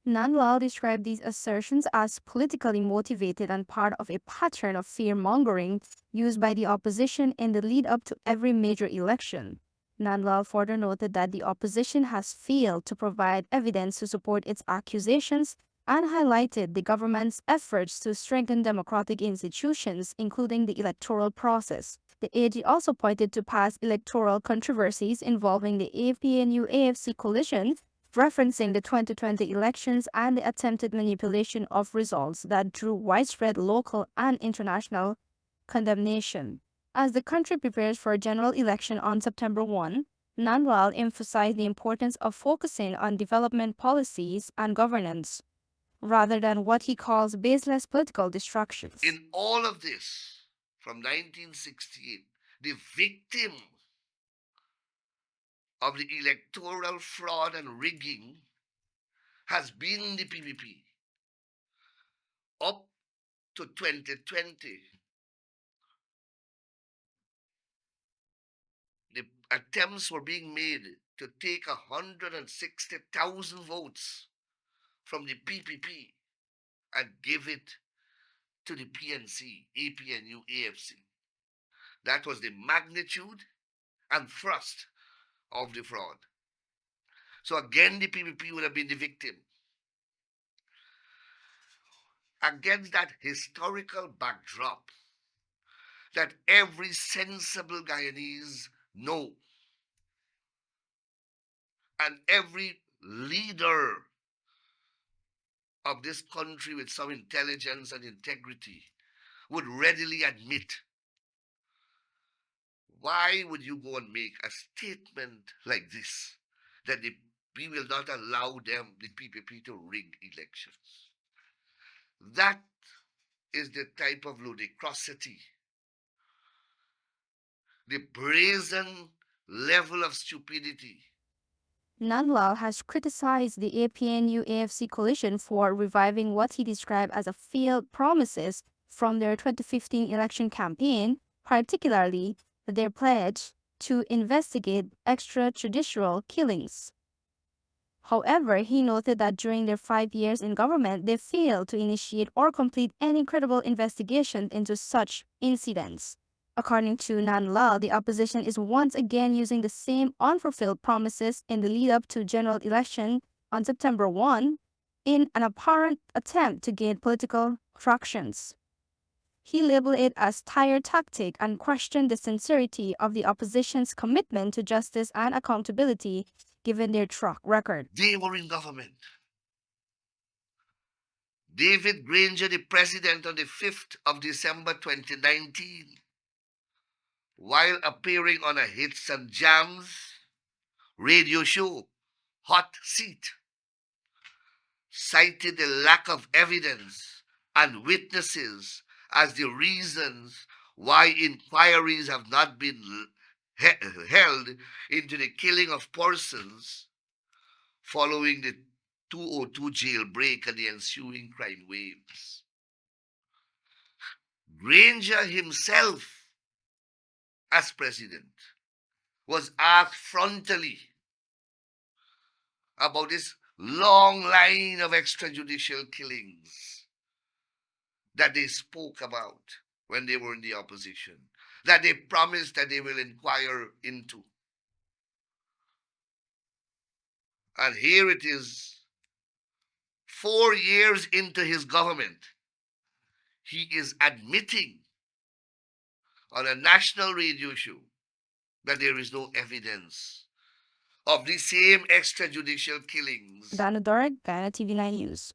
Nandlall described these assertions as politically motivated and part of a pattern of fear-mongering used by the opposition in the lead-up to every major election. Nandlall further noted that the opposition has failed to provide evidence to support its accusations and highlighted the government's efforts to strengthen democratic institutions, including the electoral process. The AG also pointed to past electoral controversies involving the APNU AFC coalition, referencing the 2020 elections and the attempted manipulation of results that drew widespread local and international condemnation. As the country prepares for a general election on September 1, Nandlall emphasized the importance of focusing on development policies and governance, rather than what he calls baseless political distractions. In all of this, from 1968, the victim of the electoral fraud and rigging has been the PPP. Up to 2020, the attempts were being made to take 160,000 votes from the PPP and give it to the PNC, APNU, AFC. That was the magnitude and thrust of the fraud. So again, the PPP would have been the victim. Against that historical backdrop that every sensible Guyanese know, and every leader of this country with some intelligence and integrity would readily admit, why would you go and make a statement like this, that we will not allow them, the PPP, to rig elections? That is the type of ludicrosity, the brazen level of stupidity. Nandlall has criticized the APNU AFC coalition for reviving what he described as a failed promises from their 2015 election campaign, particularly their pledge to investigate extrajudicial killings. However, he noted that during their 5 years in government, they failed to initiate or complete any credible investigation into such incidents. According to Nandlall, the opposition is once again using the same unfulfilled promises in the lead-up to general election on September 1 in an apparent attempt to gain political tractions. He labeled it as tire tactic and questioned the sincerity of the opposition's commitment to justice and accountability given their track record. They were in government. David Granger, the president, on the 5th of December 2019, while appearing on a Hits and Jams radio show, Hot Seat, cited the lack of evidence and witnesses as the reasons why inquiries have not been held into the killing of persons following the 202 jailbreak and the ensuing crime waves. Granger himself, as president, was asked frontally about this long line of extrajudicial killings that they spoke about when they were in the opposition, that they promised that they will inquire into. And here it is, 4 years into his government, he is admitting on a national radio show that there is no evidence of the same extrajudicial killings. Rhetoric, Guyana TV9 News.